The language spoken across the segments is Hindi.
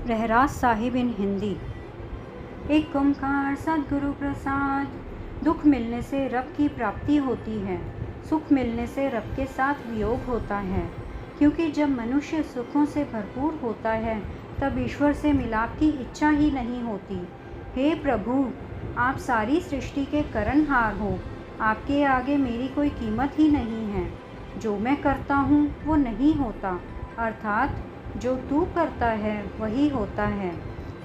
रहरास साहिब इन हिंदी। एक ओंकार सद्गुरु प्रसाद। दुख मिलने से रब की प्राप्ति होती है, सुख मिलने से रब के साथ वियोग होता है। क्योंकि जब मनुष्य सुखों से भरपूर होता है तब ईश्वर से मिलाप की इच्छा ही नहीं होती। हे प्रभु, आप सारी सृष्टि के करनहार हो, आपके आगे मेरी कोई कीमत ही नहीं है। जो मैं करता हूँ वो नहीं होता, अर्थात जो तू करता है वही होता है।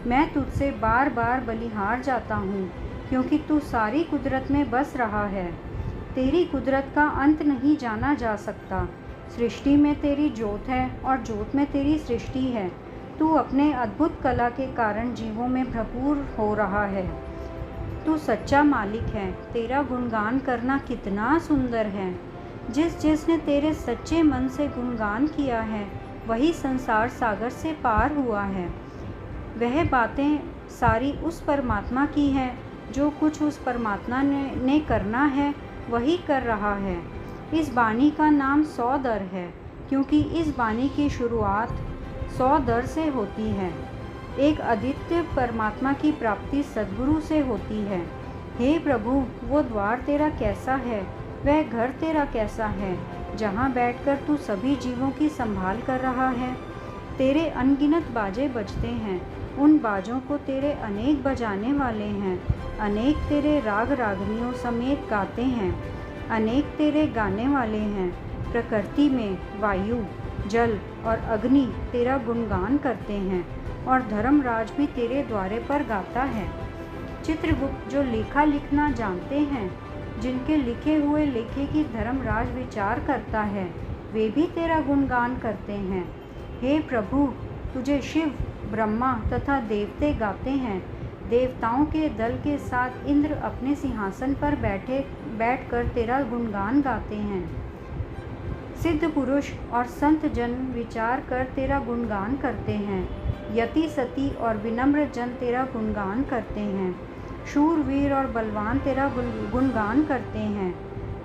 मैं तुझसे बार बार बलिहार जाता हूँ, क्योंकि तू सारी कुदरत में बस रहा है। तेरी कुदरत का अंत नहीं जाना जा सकता। सृष्टि में तेरी जोत है और जोत में तेरी सृष्टि है। तू अपने अद्भुत कला के कारण जीवों में भरपूर हो रहा है। तू सच्चा मालिक है, तेरा गुणगान करना कितना सुंदर है। जिसने तेरे सच्चे मन से गुणगान किया है वही संसार सागर से पार हुआ है। वह बातें सारी उस परमात्मा की है। जो कुछ उस परमात्मा ने करना है वही कर रहा है। इस बानी का नाम 100 दर है, क्योंकि इस बानी की शुरुआत 100 दर से होती है। एक अद्वितीय परमात्मा की प्राप्ति सद्गुरु से होती है। हे प्रभु, वो द्वार तेरा कैसा है, वह घर तेरा कैसा है, जहाँ बैठकर तू सभी जीवों की संभाल कर रहा है। तेरे अनगिनत बाजे बजते हैं, उन बाजों को तेरे अनेक बजाने वाले हैं। अनेक तेरे राग रागनियों समेत गाते हैं, अनेक तेरे गाने वाले हैं। प्रकृति में वायु, जल और अग्नि तेरा गुणगान करते हैं, और धर्मराज भी तेरे द्वारे पर गाता है। चित्रगुप्त जो लेखा लिखना जानते हैं, जिनके लिखे हुए लेखे की धर्मराज विचार करता है, वे भी तेरा गुणगान करते हैं। हे प्रभु, तुझे शिव, ब्रह्मा तथा देवते गाते हैं। देवताओं के दल के साथ इंद्र अपने सिंहासन पर बैठकर तेरा गुणगान गाते हैं। सिद्ध पुरुष और संत जन विचार कर तेरा गुणगान करते हैं। यति सती और विनम्र जन तेरा गुणगान करते हैं। शूरवीर और बलवान तेरा गुणगान करते हैं।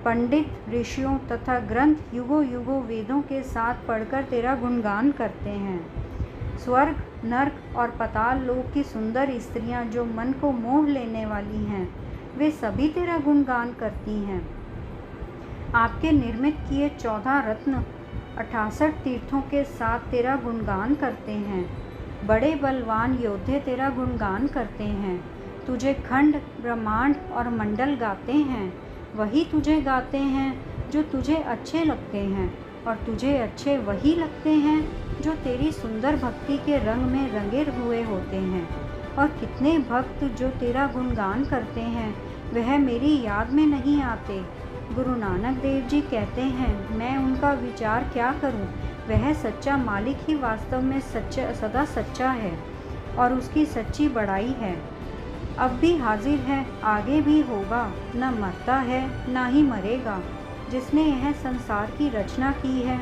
पंडित, ऋषियों तथा ग्रंथ युगों युगों वेदों के साथ पढ़कर तेरा गुणगान करते हैं। स्वर्ग, नर्क और पाताल लोक की सुंदर स्त्रियां जो मन को मोह लेने वाली हैं, वे सभी तेरा गुणगान करती हैं। आपके निर्मित किए 14 रत्न 68 तीर्थों के साथ तेरा गुणगान करते हैं। बड़े बलवान योद्धे तेरा गुणगान करते हैं। तुझे खंड, ब्रह्मांड और मंडल गाते हैं। वही तुझे गाते हैं जो तुझे अच्छे लगते हैं, और तुझे अच्छे वही लगते हैं जो तेरी सुंदर भक्ति के रंग में रंगे हुए होते हैं। और कितने भक्त जो तेरा गुणगान करते हैं वह मेरी याद में नहीं आते। गुरु नानक देव जी कहते हैं, मैं उनका विचार क्या करूं? वह सच्चा मालिक ही वास्तव में सदा सच्चा है, और उसकी सच्ची बड़ाई है। अब भी हाजिर है, आगे भी होगा, न मरता है न ही मरेगा। जिसने यह संसार की रचना की है,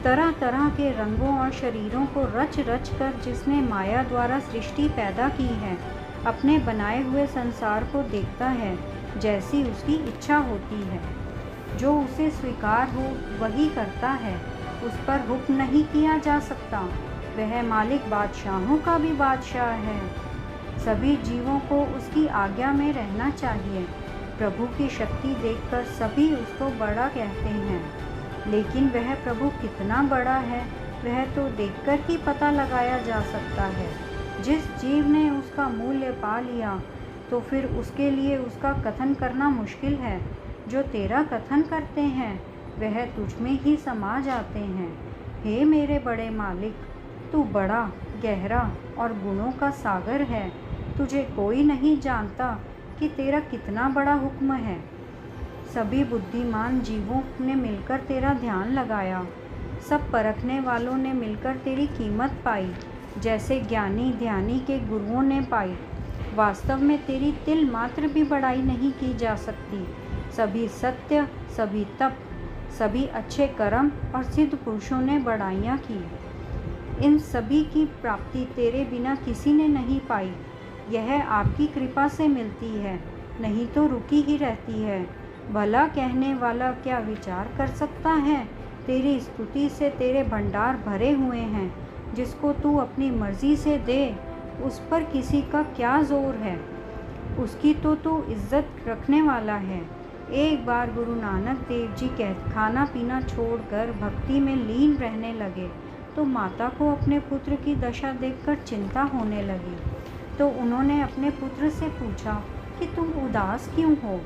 तरह तरह के रंगों और शरीरों को रच रच कर जिसने माया द्वारा सृष्टि पैदा की है, अपने बनाए हुए संसार को देखता है जैसी उसकी इच्छा होती है। जो उसे स्वीकार हो वही करता है, उस पर हुक्म नहीं किया जा सकता। वह मालिक बादशाहों का भी बादशाह है। सभी जीवों को उसकी आज्ञा में रहना चाहिए। प्रभु की शक्ति देखकर सभी उसको बड़ा कहते हैं, लेकिन वह प्रभु कितना बड़ा है वह तो देखकर ही पता लगाया जा सकता है। जिस जीव ने उसका मूल्य पा लिया तो फिर उसके लिए उसका कथन करना मुश्किल है। जो तेरा कथन करते हैं वह तुझमें ही समा जाते हैं। हे मेरे बड़े मालिक, तू बड़ा, गहरा और गुणों का सागर है। तुझे कोई नहीं जानता कि तेरा कितना बड़ा हुक्म है। सभी बुद्धिमान जीवों ने मिलकर तेरा ध्यान लगाया। सब परखने वालों ने मिलकर तेरी कीमत पाई, जैसे ज्ञानी ध्यानी के गुरुओं ने पाई। वास्तव में तेरी तिल मात्र भी बड़ाई नहीं की जा सकती। सभी सत्य, सभी तप, सभी अच्छे कर्म और सिद्ध पुरुषों ने बड़ाइयाँ की। इन सभी की प्राप्ति तेरे बिना किसी ने नहीं पाई। यह आपकी कृपा से मिलती है, नहीं तो रुकी ही रहती है। भला कहने वाला क्या विचार कर सकता है? तेरी स्तुति से तेरे भंडार भरे हुए हैं। जिसको तू अपनी मर्जी से दे उस पर किसी का क्या जोर है। उसकी तो तू इज्जत रखने वाला है। एक बार गुरु नानक देव जी खाना पीना छोड़कर भक्ति में लीन रहने लगे तो माता को अपने पुत्र की दशा देखकर चिंता होने लगी। तो उन्होंने अपने पुत्र से पूछा कि तुम उदास क्यों हो,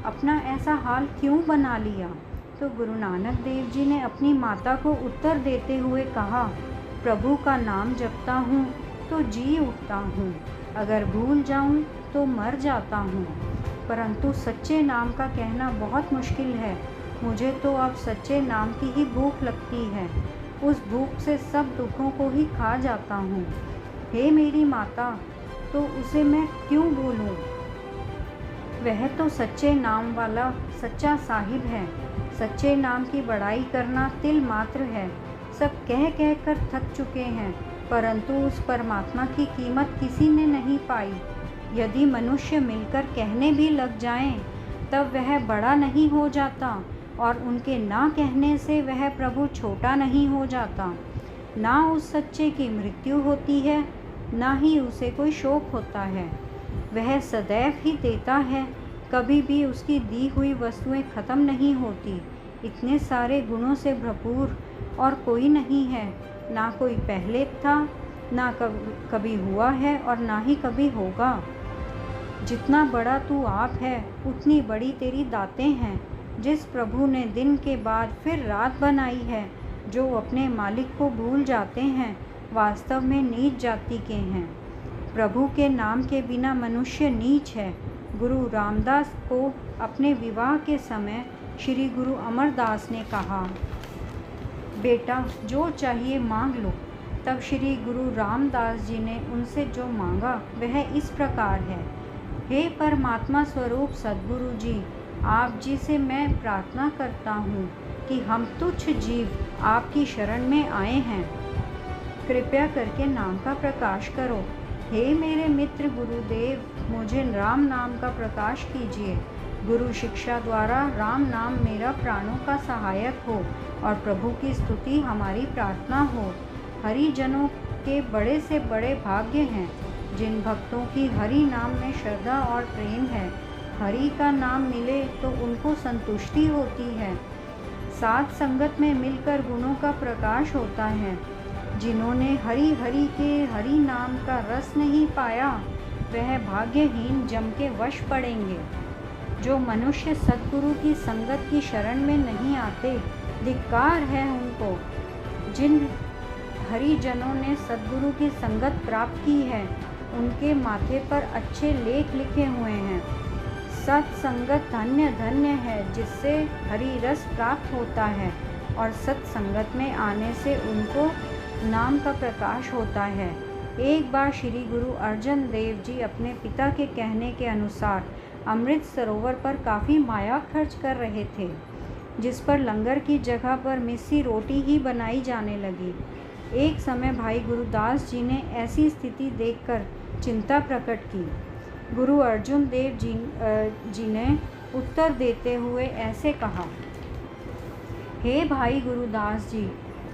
अपना ऐसा हाल क्यों बना लिया। तो गुरु नानक देव जी ने अपनी माता को उत्तर देते हुए कहा, प्रभु का नाम जपता हूँ तो जी उठता हूँ, अगर भूल जाऊँ तो मर जाता हूँ, परंतु सच्चे नाम का कहना बहुत मुश्किल है। मुझे तो अब सच्चे नाम की ही भूख लगती है, उस भूख से सब दुखों को ही खा जाता हूँ। हे मेरी माता, तो उसे मैं क्यों भूलूं? वह तो सच्चे नाम वाला सच्चा साहिब है। सच्चे नाम की बड़ाई करना तिल मात्र है। सब कह कह कर थक चुके हैं, परंतु उस परमात्मा की कीमत किसी ने नहीं पाई। यदि मनुष्य मिलकर कहने भी लग जाएं, तब वह बड़ा नहीं हो जाता और उनके ना कहने से वह प्रभु छोटा नहीं हो जाता। ना उस सच्चे की मृत्यु होती है, ना ही उसे कोई शोक होता है। वह सदैव ही देता है, कभी भी उसकी दी हुई वस्तुएं ख़त्म नहीं होती। इतने सारे गुणों से भरपूर और कोई नहीं है, ना कोई पहले था, ना कभी हुआ है और ना ही कभी होगा। जितना बड़ा तू आप है, उतनी बड़ी तेरी दातें हैं। जिस प्रभु ने दिन के बाद फिर रात बनाई है, जो अपने मालिक को भूल जाते हैं, वास्तव में नीच जाति के हैं। प्रभु के नाम के बिना मनुष्य नीच है। गुरु रामदास को अपने विवाह के समय श्री गुरु अमरदास ने कहा, बेटा जो चाहिए मांग लो। तब श्री गुरु रामदास जी ने उनसे जो मांगा वह इस प्रकार है, हे परमात्मा स्वरूप सद्गुरु जी, आप जी से मैं प्रार्थना करता हूँ कि हम तुच्छ जीव आपकी शरण में आए हैं, कृपया करके नाम का प्रकाश करो। हे मेरे मित्र गुरुदेव, मुझे राम नाम का प्रकाश कीजिए। गुरु शिक्षा द्वारा राम नाम मेरा प्राणों का सहायक हो और प्रभु की स्तुति हमारी प्रार्थना हो। हरिजनों के बड़े से बड़े भाग्य हैं जिन भक्तों की हरि नाम में श्रद्धा और प्रेम है। हरि का नाम मिले तो उनको संतुष्टि होती है। साथ संगत में मिलकर गुणों का प्रकाश होता है। जिन्होंने हरि हरि के हरि नाम का रस नहीं पाया, वह भाग्यहीन जम के वश पड़ेंगे। जो मनुष्य सद्गुरु की संगत की शरण में नहीं आते, धिक्कार है उनको। जिन हरिजनों ने सद्गुरु की संगत प्राप्त की है, उनके माथे पर अच्छे लेख लिखे हुए हैं। सत्संगत धन्य धन्य है, जिससे हरि रस प्राप्त होता है और सत्संगत में आने से उनको नाम का प्रकाश होता है। एक बार श्री गुरु अर्जन देव जी अपने पिता के कहने के अनुसार अमृत सरोवर पर काफ़ी माया खर्च कर रहे थे, जिस पर लंगर की जगह पर मिस्सी रोटी ही बनाई जाने लगी। एक समय भाई गुरुदास जी ने ऐसी स्थिति देखकर चिंता प्रकट की। गुरु अर्जुन देव जी ने उत्तर देते हुए ऐसे कहा, हे भाई गुरुदास जी,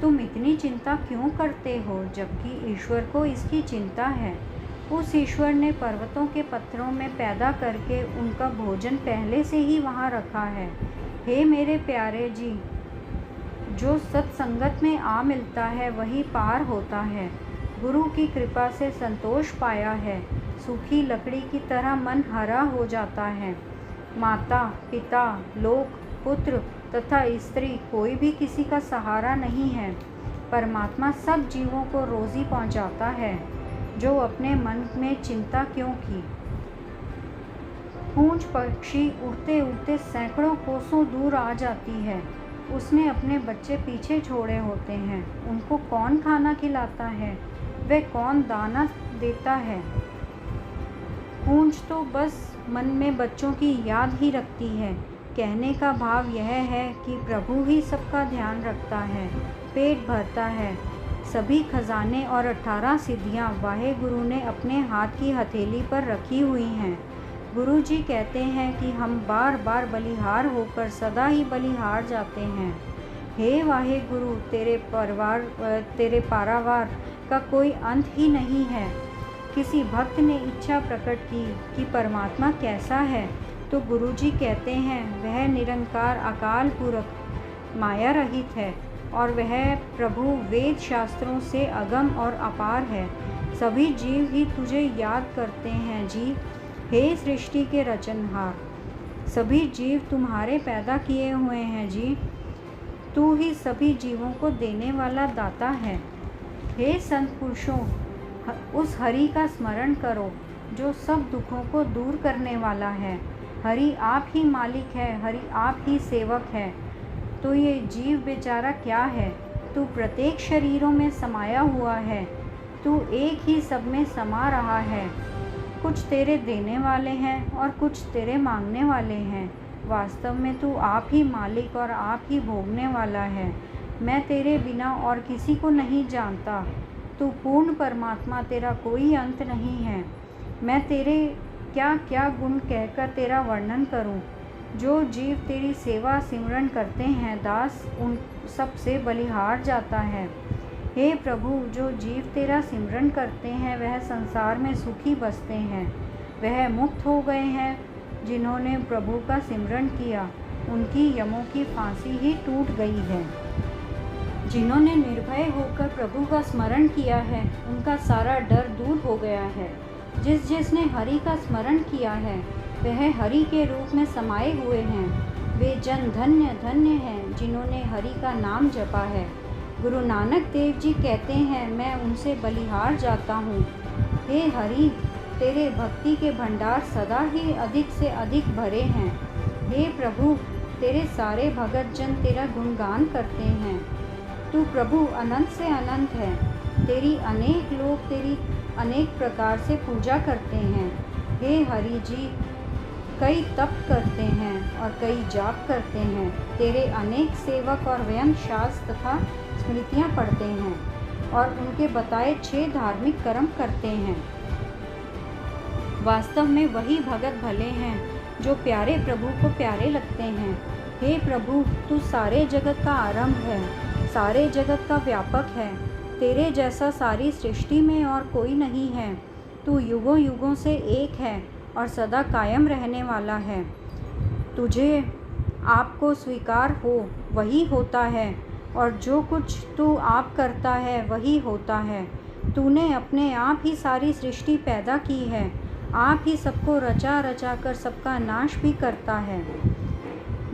तुम इतनी चिंता क्यों करते हो, जबकि ईश्वर को इसकी चिंता है। उस ईश्वर ने पर्वतों के पत्थरों में पैदा करके उनका भोजन पहले से ही वहाँ रखा है। हे मेरे प्यारे जी, जो सत्संगत में आ मिलता है वही पार होता है। गुरु की कृपा से संतोष पाया है, सूखी लकड़ी की तरह मन हरा हो जाता है। माता पिता लोक पुत्र तथा स्त्री कोई भी किसी का सहारा नहीं है। परमात्मा सब जीवों को रोज़ी पहुंचाता है। जो अपने मन में चिंता क्यों की। पूंछ पक्षी उड़ते उड़ते सैकड़ों कोसों दूर आ जाती है। उसने अपने बच्चे पीछे छोड़े होते हैं। उनको कौन खाना खिलाता है, वह कौन दाना देता है। पूंछ तो बस मन में बच्चों की याद ही रखती है। कहने का भाव यह है कि प्रभु ही सबका ध्यान रखता है, पेट भरता है। सभी खजाने और 18 सिद्धियाँ वाहे गुरु ने अपने हाथ की हथेली पर रखी हुई हैं। गुरु जी कहते हैं कि हम बार बार बलिहार होकर सदा ही बलिहार जाते हैं। हे वाहे गुरु, तेरे पारावार का कोई अंत ही नहीं है। किसी भक्त ने इच्छा प्रकट की कि परमात्मा कैसा है, तो गुरुजी कहते हैं वह निरंकार अकाल पुरख माया रहित है और वह प्रभु वेद शास्त्रों से अगम और अपार है। सभी जीव ही तुझे याद करते हैं जी, हे सृष्टि के रचनहार। सभी जीव तुम्हारे पैदा किए हुए हैं जी, तू ही सभी जीवों को देने वाला दाता है। हे संत पुरुषों, उस हरि का स्मरण करो जो सब दुखों को दूर करने वाला है। हरि आप ही मालिक है, हरि आप ही सेवक है। तो ये जीव बेचारा क्या है? तू प्रत्येक शरीरों में समाया हुआ है, तू एक ही सब में समा रहा है। कुछ तेरे देने वाले हैं और कुछ तेरे मांगने वाले हैं। वास्तव में तू आप ही मालिक और आप ही भोगने वाला है। मैं तेरे बिना और किसी को नहीं जानता। तू पूर्ण परमात्मा, तेरा कोई अंत नहीं है। मैं तेरे क्या क्या गुण कहकर तेरा वर्णन करूं? जो जीव तेरी सेवा सिमरन करते हैं दास, उन सब से बलिहार जाता है। हे प्रभु, जो जीव तेरा सिमरन करते हैं वह संसार में सुखी बसते हैं। वह मुक्त हो गए हैं। जिन्होंने प्रभु का सिमरन किया उनकी यमों की फांसी ही टूट गई है। जिन्होंने निर्भय होकर प्रभु का स्मरण किया है उनका सारा डर दूर हो गया है। जिसने हरि का स्मरण किया है वह हरि के रूप में समाये हुए हैं। वे जन धन्य धन्य हैं जिन्होंने हरि का नाम जपा है। गुरु नानक देव जी कहते हैं, मैं उनसे बलिहार जाता हूँ। हे हरि, तेरे भक्ति के भंडार सदा ही अधिक से अधिक भरे हैं। हे प्रभु, तेरे सारे भगत जन तेरा गुणगान करते हैं। तू प्रभु अनंत से अनंत है। तेरी अनेक लोग तेरी अनेक प्रकार से पूजा करते हैं। हे हरि जी, कई तप करते हैं और कई जाप करते हैं। तेरे अनेक सेवक और व्यंग शास्त्र तथा स्मृतियाँ पढ़ते हैं और उनके बताए 6 धार्मिक कर्म करते हैं। वास्तव में वही भगत भले हैं जो प्यारे प्रभु को प्यारे लगते हैं। हे प्रभु, तू सारे जगत का आरंभ है, सारे जगत का व्यापक है। तेरे जैसा सारी सृष्टि में और कोई नहीं है। तू युगों युगों से एक है और सदा कायम रहने वाला है। तुझे आपको स्वीकार हो वही होता है और जो कुछ तू आप करता है वही होता है। तूने अपने आप ही सारी सृष्टि पैदा की है। आप ही सबको रचा रचा कर सबका नाश भी करता है।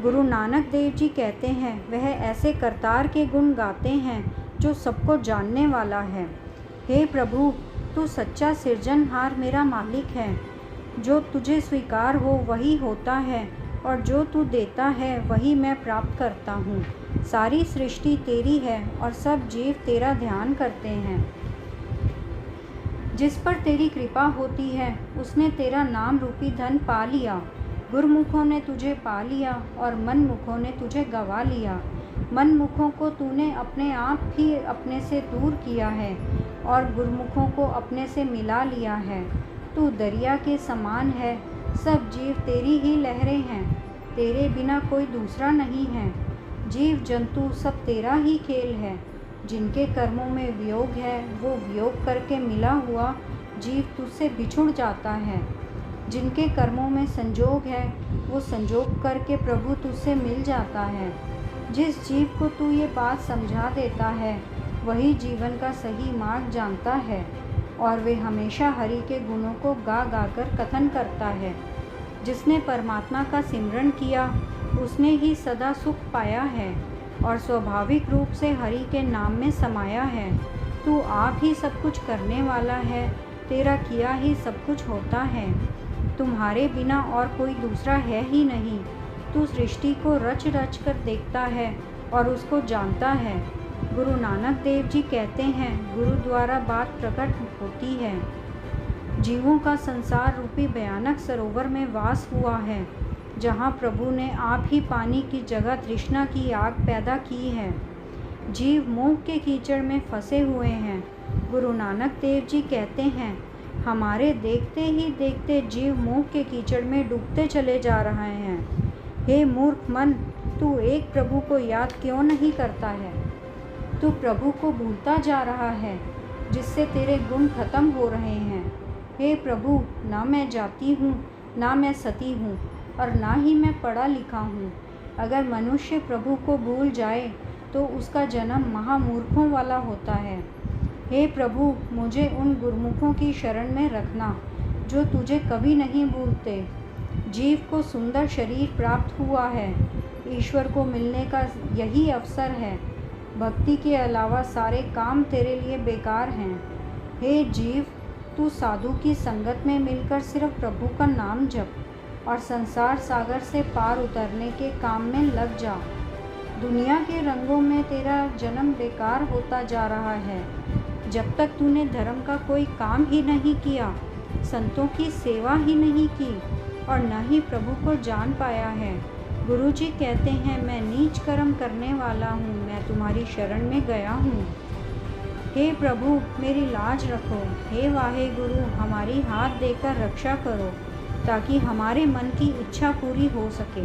गुरु नानक देव जी कहते हैं, वह ऐसे करतार के गुण गाते हैं जो सबको जानने वाला है। हे प्रभु, तू सच्चा सिरजनहार मेरा मालिक है। जो तुझे स्वीकार हो वही होता है और जो तू देता है वही मैं प्राप्त करता हूँ। सारी सृष्टि तेरी है और सब जीव तेरा ध्यान करते हैं। जिस पर तेरी कृपा होती है उसने तेरा नाम रूपी धन पा लिया। गुरमुखों ने तुझे पा लिया और मनमुखों ने तुझे गवा लिया। मनमुखों को तूने अपने आप ही अपने से दूर किया है और गुरमुखों को अपने से मिला लिया है। तू दरिया के समान है, सब जीव तेरी ही लहरें हैं। तेरे बिना कोई दूसरा नहीं है। जीव जंतु सब तेरा ही खेल है। जिनके कर्मों में वियोग है वो वियोग करके मिला हुआ जीव तुझसे बिछुड़ जाता है। जिनके कर्मों में संजोग है वो संजोग करके प्रभु तुझसे मिल जाता है। जिस जीव को तू ये बात समझा देता है वही जीवन का सही मार्ग जानता है और वे हमेशा हरि के गुणों को गा गा कर कथन करता है। जिसने परमात्मा का सिमरन किया उसने ही सदा सुख पाया है और स्वाभाविक रूप से हरि के नाम में समाया है। तू आप ही सब कुछ करने वाला है, तेरा किया ही सब कुछ होता है। तुम्हारे बिना और कोई दूसरा है ही नहीं। तू सृष्टि को रच रच कर देखता है और उसको जानता है। गुरु नानक देव जी कहते हैं, गुरु द्वारा बात प्रकट होती है। जीवों का संसार रूपी भयानक सरोवर में वास हुआ है, जहाँ प्रभु ने आप ही पानी की जगह तृष्णा की आग पैदा की है। जीव मोह के कीचड़ में फंसे हुए हैं। गुरु नानक देव जी कहते हैं, हमारे देखते ही देखते जीव मोह के कीचड़ में डूबते चले जा रहे हैं। हे मूर्ख मन, तू एक प्रभु को याद क्यों नहीं करता है? तू प्रभु को भूलता जा रहा है। जिससे तेरे गुण खत्म हो रहे हैं। हे प्रभु, ना मैं जाति हूँ, ना मैं सती हूँ, और ना ही मैं पढ़ा लिखा हूँ। अगर मनुष्य प्रभु को भूल जाए तो उसका जन्म महामूर्खों वाला होता है। हे प्रभु, मुझे उन गुरमुखों की शरण में रखना जो तुझे कभी नहीं भूलते। जीव को सुंदर शरीर प्राप्त हुआ है। ईश्वर को मिलने का यही अवसर है। भक्ति के अलावा सारे काम तेरे लिए बेकार हैं। हे जीव, तू साधु की संगत में मिलकर सिर्फ प्रभु का नाम जप और संसार सागर से पार उतरने के काम में लग जा। दुनिया के रंगों में तेरा जन्म बेकार होता जा रहा है। जब तक तूने धर्म का कोई काम ही नहीं किया, संतों की सेवा ही नहीं की और न ही प्रभु को जान पाया है। गुरुजी कहते हैं, मैं नीच कर्म करने वाला हूँ, मैं तुम्हारी शरण में गया हूँ। हे प्रभु, मेरी लाज रखो। हे वाहे गुरु, हमारी हाथ देकर रक्षा करो ताकि हमारे मन की इच्छा पूरी हो सके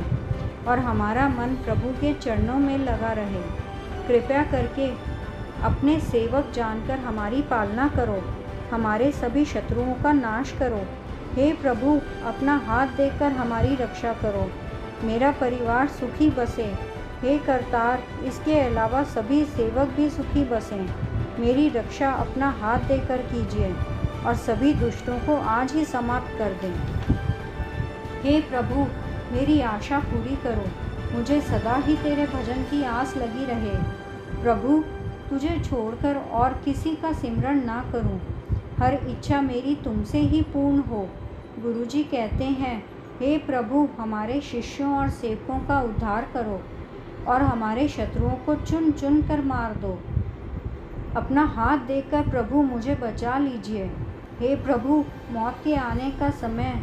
और हमारा मन प्रभु के चरणों में लगा रहे। कृपया करके अपने सेवक जानकर हमारी पालना करो, हमारे सभी शत्रुओं का नाश करो। हे प्रभु, अपना हाथ देकर हमारी रक्षा करो, मेरा परिवार सुखी बसे। हे करतार, इसके अलावा सभी सेवक भी सुखी बसें। मेरी रक्षा अपना हाथ देकर कीजिए और सभी दुष्टों को आज ही समाप्त कर दें। हे प्रभु, मेरी आशा पूरी करो, मुझे सदा ही तेरे भजन की आस लगी रहे। प्रभु, तुझे छोड़कर और किसी का सिमरण ना करूं। हर इच्छा मेरी तुमसे ही पूर्ण हो। गुरुजी कहते हैं, हे प्रभु, हमारे शिष्यों और सेवकों का उद्धार करो और हमारे शत्रुओं को चुन चुन कर मार दो। अपना हाथ देकर प्रभु मुझे बचा लीजिए। हे प्रभु, मौत के आने का समय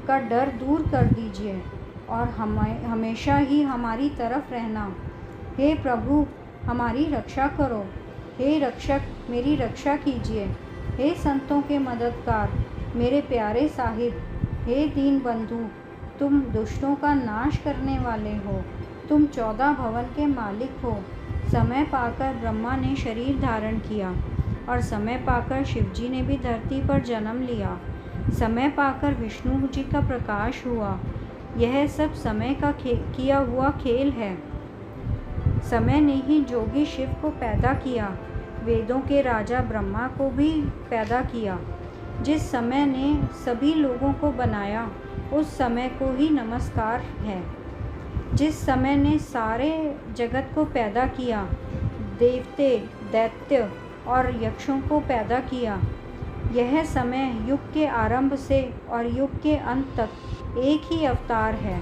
का डर दूर कर दीजिए और हमेशा ही हमारी तरफ रहना। हे प्रभु, हमारी रक्षा करो। हे रक्षक, मेरी रक्षा कीजिए। हे संतों के मददगार, मेरे प्यारे साहिब, हे दीन बंधु, तुम दुष्टों का नाश करने वाले हो। तुम 14 भवन के मालिक हो। समय पाकर ब्रह्मा ने शरीर धारण किया और समय पाकर शिवजी ने भी धरती पर जन्म लिया। समय पाकर विष्णु जी का प्रकाश हुआ। यह सब समय का किया हुआ खेल है। समय ने ही जोगी शिव को पैदा किया, वेदों के राजा ब्रह्मा को भी पैदा किया। जिस समय ने सभी लोगों को बनाया, उस समय को ही नमस्कार है। जिस समय ने सारे जगत को पैदा किया, देवते, दैत्य और यक्षों को पैदा किया, यह समय युग के आरंभ से और युग के अंत तक एक ही अवतार है।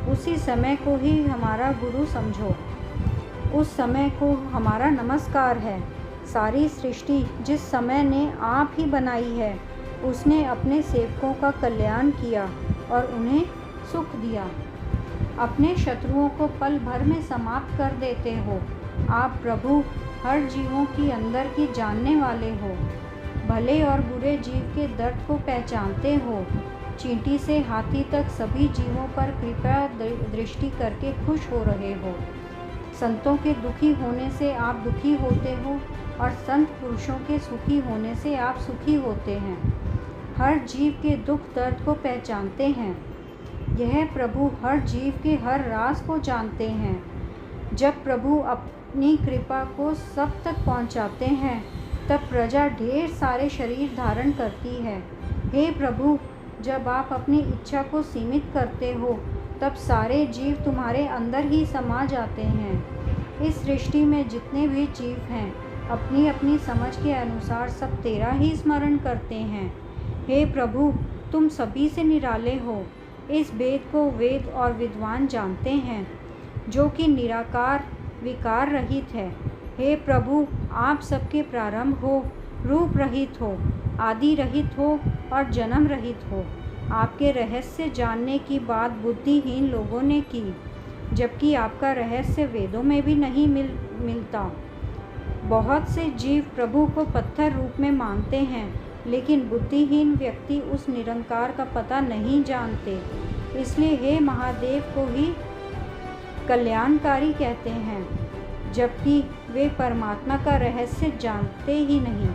उसी समय को ही हमारा गुरु समझो, उस समय को हमारा नमस्कार है। सारी सृष्टि जिस समय ने आप ही बनाई है, उसने अपने सेवकों का कल्याण किया और उन्हें सुख दिया। अपने शत्रुओं को पल भर में समाप्त कर देते हो। आप प्रभु हर जीवों की अंदर की जानने वाले हो। भले और बुरे जीव के दर्द को पहचानते हो। चींटी से हाथी तक सभी जीवों पर कृपा दृष्टि करके खुश हो रहे हो। संतों के दुखी होने से आप दुखी होते हो और संत पुरुषों के सुखी होने से आप सुखी होते हैं। हर जीव के दुख दर्द को पहचानते हैं। यह प्रभु हर जीव के हर राज को जानते हैं। जब प्रभु अपनी कृपा को सब तक पहुंचाते हैं, तब प्रजा ढेर सारे शरीर धारण करती है। हे प्रभु, जब आप अपनी इच्छा को सीमित करते हो, तब सारे जीव तुम्हारे अंदर ही समा जाते हैं। इस सृष्टि में जितने भी जीव हैं, अपनी अपनी समझ के अनुसार सब तेरा ही स्मरण करते हैं। हे प्रभु, तुम सभी से निराले हो। इस वेद को वेद और विद्वान जानते हैं, जो कि निराकार विकार रहित है। हे प्रभु, आप सबके प्रारंभ हो, रूप रहित हो, आदि रहित हो और जन्म रहित हो। आपके रहस्य जानने की बात बुद्धिहीन लोगों ने की, जबकि आपका रहस्य वेदों में भी नहीं मिलता। बहुत से जीव प्रभु को पत्थर रूप में मानते हैं, लेकिन बुद्धिहीन व्यक्ति उस निरंकार का पता नहीं जानते। इसलिए हे महादेव को ही कल्याणकारी कहते हैं, जबकि वे परमात्मा का रहस्य जानते ही नहीं।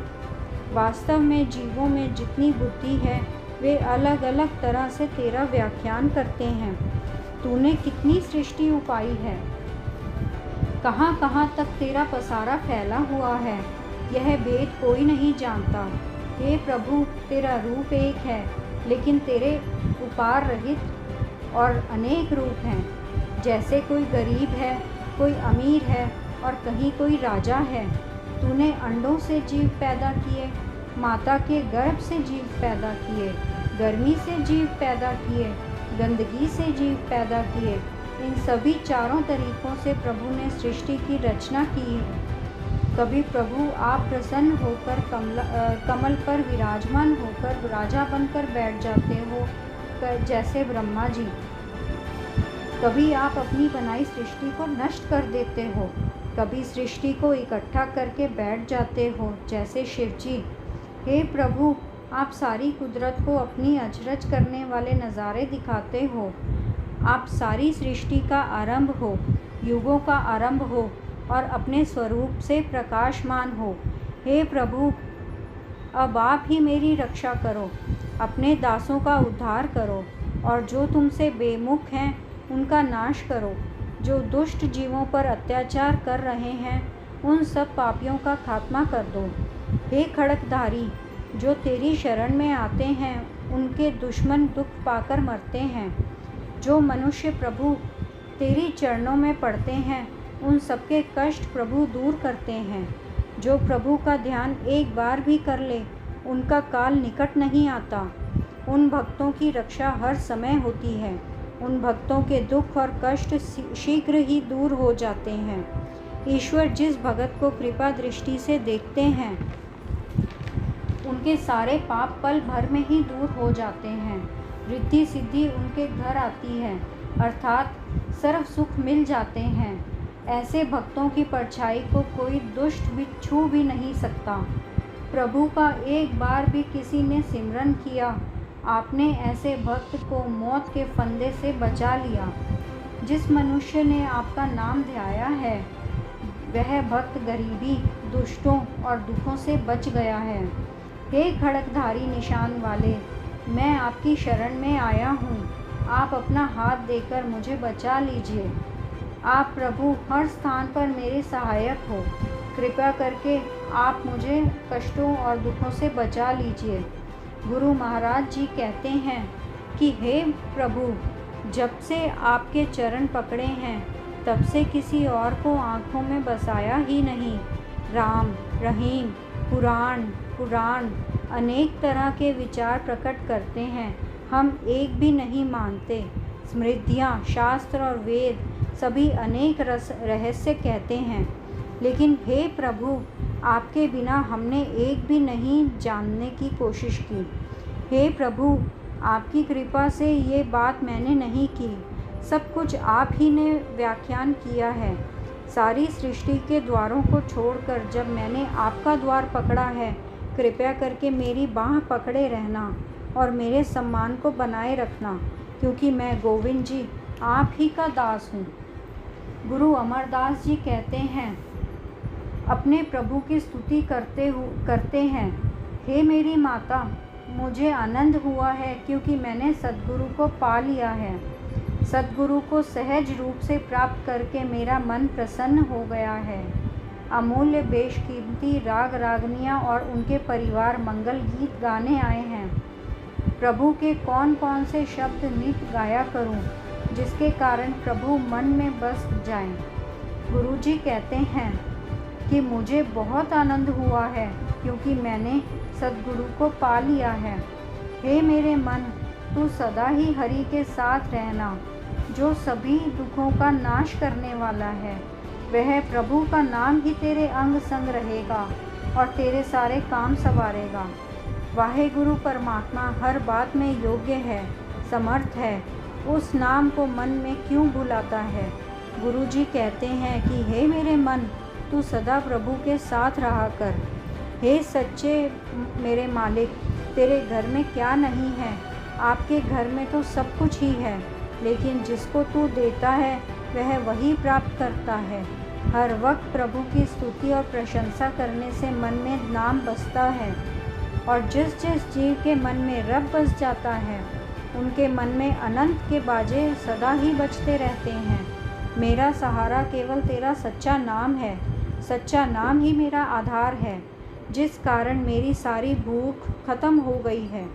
वास्तव में जीवों में जितनी बुद्धि है वे अलग अलग तरह से तेरा व्याख्यान करते हैं। तूने कितनी सृष्टि उपाई है, कहाँ कहाँ तक तेरा पसारा फैला हुआ है, यह भेद कोई नहीं जानता। हे प्रभु, तेरा रूप एक है, लेकिन तेरे उपार रहित और अनेक रूप हैं। जैसे कोई गरीब है, कोई अमीर है और कहीं कोई राजा है। तूने अंडों से जीव पैदा किए, माता के गर्भ से जीव पैदा किए, गर्मी से जीव पैदा किए, गंदगी से जीव पैदा किए। इन सभी चारों तरीकों से प्रभु ने सृष्टि की रचना की। कभी प्रभु आप प्रसन्न होकर कमल पर विराजमान होकर राजा बनकर बैठ जाते हो, जैसे ब्रह्मा जी। कभी आप अपनी बनाई सृष्टि को नष्ट कर देते हो, कभी सृष्टि को इकट्ठा करके बैठ जाते हो, जैसे शिव जी। हे प्रभु, आप सारी कुदरत को अपनी अचरज करने वाले नज़ारे दिखाते हो। आप सारी सृष्टि का आरंभ हो, युगों का आरंभ हो और अपने स्वरूप से प्रकाशमान हो। हे प्रभु, अब आप ही मेरी रक्षा करो, अपने दासों का उद्धार करो और जो तुमसे बेमुख हैं उनका नाश करो। जो दुष्ट जीवों पर अत्याचार कर रहे हैं उन सब पापियों का खात्मा कर दो। हे खड़गधारी, जो तेरी शरण में आते हैं उनके दुश्मन दुख पाकर मरते हैं। जो मनुष्य प्रभु तेरी चरणों में पड़ते हैं उन सबके कष्ट प्रभु दूर करते हैं। जो प्रभु का ध्यान एक बार भी कर ले उनका काल निकट नहीं आता। उन भक्तों की रक्षा हर समय होती है। उन भक्तों के दुख और कष्ट शीघ्र ही दूर हो जाते हैं। ईश्वर जिस भगत को कृपा दृष्टि से देखते हैं उनके सारे पाप पल भर में ही दूर हो जाते हैं। रिद्धि सिद्धि उनके घर आती है, अर्थात सर्व सुख मिल जाते हैं। ऐसे भक्तों की परछाई को कोई दुष्ट भी छू भी नहीं सकता। प्रभु का एक बार भी किसी ने सिमरन किया, आपने ऐसे भक्त को मौत के फंदे से बचा लिया। जिस मनुष्य ने आपका नाम ध्याया है वह भक्त गरीबी, दुष्टों और दुखों से बच गया है। हे खड़गधारी निशान वाले, मैं आपकी शरण में आया हूँ। आप अपना हाथ देकर मुझे बचा लीजिए। आप प्रभु हर स्थान पर मेरे सहायक हो। कृपया करके आप मुझे कष्टों और दुखों से बचा लीजिए। गुरु महाराज जी कहते हैं कि हे प्रभु, जब से आपके चरण पकड़े हैं तब से किसी और को आँखों में बसाया ही नहीं। राम, रहीम, पुराण अनेक तरह के विचार प्रकट करते हैं, हम एक भी नहीं मानते। स्मृतियाँ, शास्त्र और वेद सभी अनेक रहस्य कहते हैं, लेकिन हे प्रभु, आपके बिना हमने एक भी नहीं जानने की कोशिश की। हे प्रभु, आपकी कृपा से ये बात मैंने नहीं की, सब कुछ आप ही ने व्याख्यान किया है। सारी सृष्टि के द्वारों को छोड़कर जब मैंने आपका द्वार पकड़ा है, कृपया करके मेरी बाँह पकड़े रहना और मेरे सम्मान को बनाए रखना, क्योंकि मैं गोविंद जी आप ही का दास हूँ। गुरु अमरदास जी कहते हैं, अपने प्रभु की स्तुति करते हैं। हे मेरी माता, मुझे आनंद हुआ है क्योंकि मैंने सद्गुरु को पा लिया है। सद्गुरु को सहज रूप से प्राप्त करके मेरा मन प्रसन्न हो गया है। अमूल्य बेशकीमती राग रागनियाँ और उनके परिवार मंगल गीत गाने आए हैं। प्रभु के कौन कौन से शब्द नित्य गाया करूं, जिसके कारण प्रभु मन में बस जाएं। गुरुजी कहते हैं कि मुझे बहुत आनंद हुआ है क्योंकि मैंने सद्गुरु को पा लिया है। हे मेरे मन, तू सदा ही हरि के साथ रहना, जो सभी दुखों का नाश करने वाला है। वह प्रभु का नाम ही तेरे अंग संग रहेगा और तेरे सारे काम संवारेगा। वाहेगुरु परमात्मा हर बात में योग्य है, समर्थ है, उस नाम को मन में क्यों भुलाता है। गुरुजी कहते हैं कि हे मेरे मन, तू सदा प्रभु के साथ रहा कर। हे सच्चे मेरे मालिक, तेरे घर में क्या नहीं है। आपके घर में तो सब कुछ ही है, लेकिन जिसको तू देता है वह वही प्राप्त करता है। हर वक्त प्रभु की स्तुति और प्रशंसा करने से मन में नाम बसता है। और जिस जिस जीव के मन में रब बस जाता है उनके मन में अनंत के बाजे सदा ही बजते रहते हैं। मेरा सहारा केवल तेरा सच्चा नाम है। सच्चा नाम ही मेरा आधार है, जिस कारण मेरी सारी भूख खत्म हो गई है।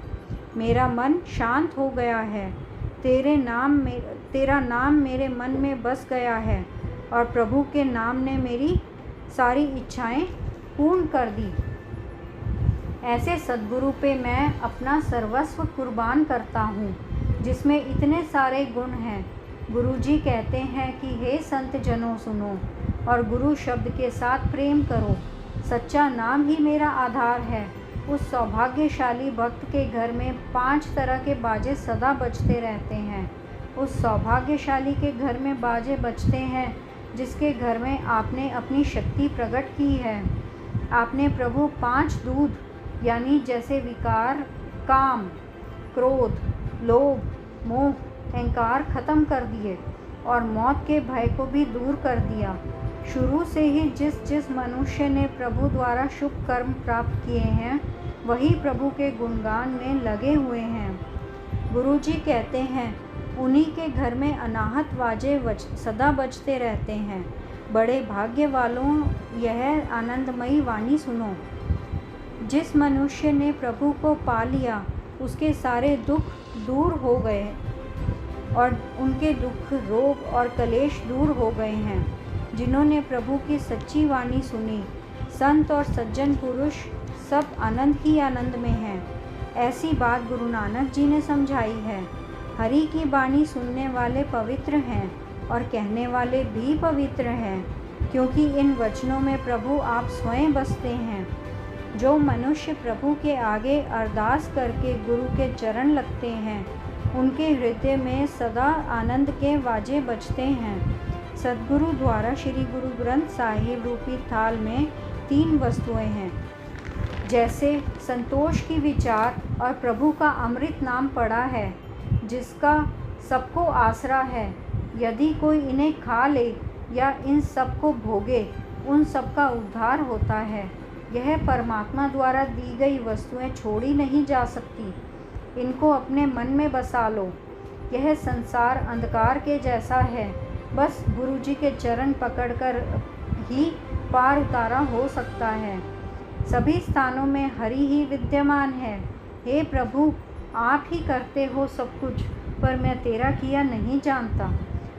मेरा मन शांत हो गया है। तेरा नाम मेरे मन में बस गया है और प्रभु के नाम ने मेरी सारी इच्छाएं पूर्ण कर दी। ऐसे सद्गुरु पे मैं अपना सर्वस्व कुर्बान करता हूँ, जिसमें इतने सारे गुण हैं। गुरुजी कहते हैं कि हे संत जनों सुनो और गुरु शब्द के साथ प्रेम करो। सच्चा नाम ही मेरा आधार है। उस सौभाग्यशाली भक्त के घर में 5 तरह के बाजे सदा बजते रहते हैं। उस सौभाग्यशाली के घर में बाजे बजते हैं जिसके घर में आपने अपनी शक्ति प्रकट की है। आपने प्रभु 5 दूध यानी जैसे विकार, काम, क्रोध, लोभ, मोह, अहंकार खत्म कर दिए और मौत के भय को भी दूर कर दिया। शुरू से ही जिस जिस मनुष्य ने प्रभु द्वारा शुभ कर्म प्राप्त किए हैं वही प्रभु के गुणगान में लगे हुए हैं। गुरुजी कहते हैं उन्हीं के घर में अनाहत बाजे सदा बजते रहते हैं। बड़े भाग्य वालों, यह आनंदमयी वाणी सुनो। जिस मनुष्य ने प्रभु को पा लिया उसके सारे दुख दूर हो गए और उनके दुख, रोग और कलेश दूर हो गए हैं। जिन्होंने प्रभु की सच्ची वाणी सुनी, संत और सज्जन पुरुष सब आनंद ही आनंद में हैं। ऐसी बात गुरु नानक जी ने समझाई है। हरि की वाणी सुनने वाले पवित्र हैं और कहने वाले भी पवित्र हैं, क्योंकि इन वचनों में प्रभु आप स्वयं बसते हैं। जो मनुष्य प्रभु के आगे अरदास करके गुरु के चरण लगते हैं उनके हृदय में सदा आनंद के बाजे बजते हैं। सद्गुरु द्वारा श्री गुरु ग्रंथ साहिब रूपी थाल में 3 वस्तुएं हैं, जैसे संतोष की विचार और प्रभु का अमृत नाम पड़ा है, जिसका सबको आसरा है। यदि कोई इन्हें खा ले या इन सब को भोगे, उन सब का उद्धार होता है। यह परमात्मा द्वारा दी गई वस्तुएं छोड़ी नहीं जा सकती। इनको अपने मन में बसा लो। यह संसार अंधकार के जैसा है, बस गुरुजी के चरण पकड़कर ही पार उतारा हो सकता है। सभी स्थानों में हरि ही विद्यमान है। हे प्रभु, आप ही करते हो सब कुछ, पर मैं तेरा किया नहीं जानता।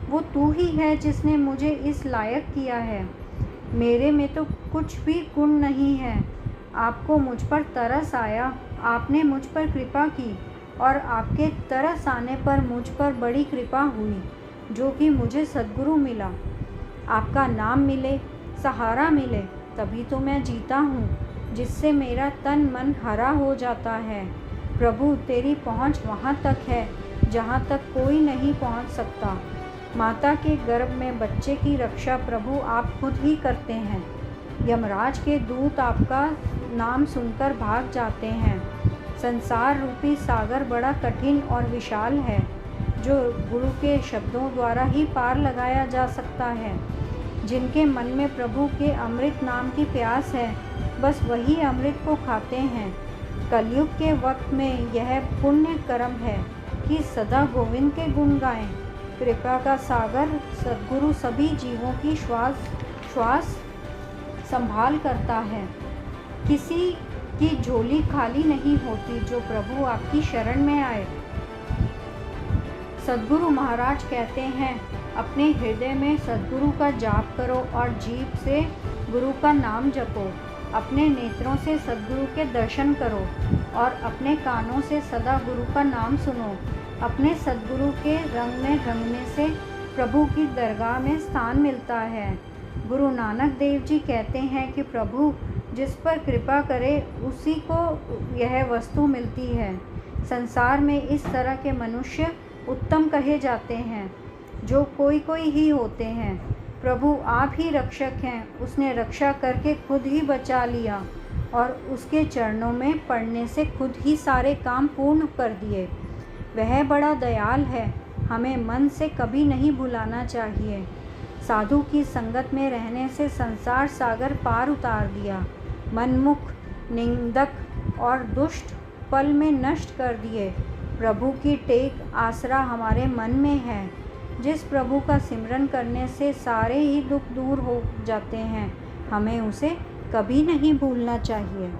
वो तू ही है जिसने मुझे इस लायक किया है। मेरे में तो कुछ भी गुण नहीं है। आपको मुझ पर तरस आया, आपने मुझ पर कृपा की और आपके तरस आने पर मुझ पर बड़ी कृपा हुई, जो कि मुझे सद्गुरु मिला। आपका नाम मिले, सहारा मिले, तभी तो मैं जीता हूँ, जिससे मेरा तन मन हरा हो जाता है। प्रभु, तेरी पहुँच वहाँ तक है जहाँ तक कोई नहीं पहुँच सकता। माता के गर्भ में बच्चे की रक्षा प्रभु आप खुद ही करते हैं। यमराज के दूत आपका नाम सुनकर भाग जाते हैं। संसार रूपी सागर बड़ा कठिन और विशाल है, जो गुरु के शब्दों द्वारा ही पार लगाया जा सकता है। जिनके मन में प्रभु के अमृत नाम की प्यास है, बस वही अमृत को खाते हैं। कलयुग के वक्त में यह पुण्य कर्म है कि सदा गोविंद के गुण गाएं। कृपा का सागर सद्गुरु सभी जीवों की श्वास संभाल करता है। किसी की झोली खाली नहीं होती जो प्रभु आपकी शरण में आए। सद्गुरु महाराज कहते हैं, अपने हृदय में सद्गुरु का जाप करो और जीभ से गुरु का नाम जपो। अपने नेत्रों से सद्गुरु के दर्शन करो और अपने कानों से सदा गुरु का नाम सुनो। अपने सद्गुरु के रंग में रंगने से प्रभु की दरगाह में स्थान मिलता है। गुरु नानक देव जी कहते हैं कि प्रभु जिस पर कृपा करे उसी को यह वस्तु मिलती है। संसार में इस तरह के मनुष्य उत्तम कहे जाते हैं, जो कोई कोई ही होते हैं। प्रभु आप ही रक्षक हैं। उसने रक्षा करके खुद ही बचा लिया और उसके चरणों में पड़ने से खुद ही सारे काम पूर्ण कर दिए। वह बड़ा दयाल है, हमें मन से कभी नहीं भुलाना चाहिए। साधु की संगत में रहने से संसार सागर पार उतार दिया। मनमुख, निंदक, और दुष्ट पल में नष्ट कर दिए। प्रभु की टेक आसरा हमारे मन में है। जिस प्रभु का सिमरन करने से सारे ही दुख दूर हो जाते हैं, हमें उसे कभी नहीं भूलना चाहिए।